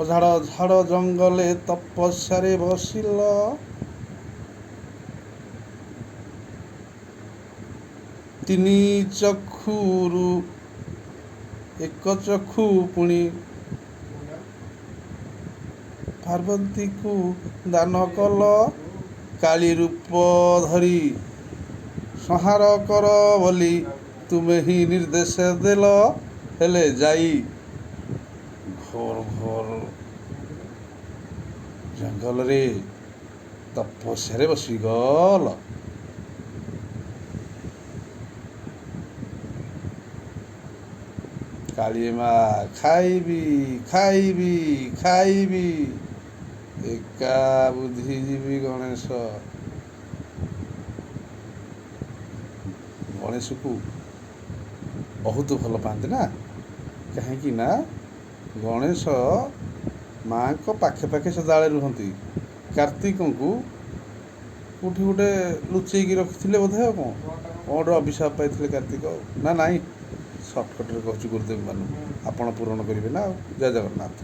ଅଝାଡ଼ ଝାଡ଼ ଜଙ୍ଗଲେ ତପସ୍ୟାରେ ବସିଲ। ତିନି ଚକ୍ଷୁରୁ ଏକ ଚକ୍ଷୁ ପୁଣି ପାର୍ବତୀକୁ ଦାନ କଲ। କାଳୀ ରୂପ ଧରି ସଂହାର କର ବୋଲି ତୁମେ ହିଁ ନିର୍ଦ୍ଦେଶ ଦେଲ। ହେଲେ ଯାଇ ଘୋର ଘୋର ଜଙ୍ଗଲରେ ତପସ୍ୟାରେ ବସିଗଲ। କାଳିମା ଖାଇବି ଖାଇବି ଖାଇବି ଏକା ବୁଦ୍ଧିଜୀବୀ ଗଣେଶ। ଗଣେଶକୁ ବହୁତ ଭଲ ପାଆନ୍ତି ନା, କାହିଁକି ନା ଗଣେଶ ମାଆଙ୍କ ପାଖେ ପାଖେ ସଦାବେଳେ ରୁହନ୍ତି। କାର୍ତ୍ତିକଙ୍କୁ କେଉଁଠି ଗୋଟେ ଲୁଚେଇକି ରଖିଥିଲେ ବୋଧେ, ଆଉ କ'ଣ ଗୋଟେ ଅଭିଶାପ ପାଇଥିଲେ କାର୍ତ୍ତିକ। ନା ନାଇଁ, ସର୍ଟକଟ୍ରେ କହୁଛି ଗୁରୁଦେବମାନଙ୍କୁ, ଆପଣ ପୂରଣ କରିବେ ନା। ଆଉ ଜୟ ଜଗନ୍ନାଥ।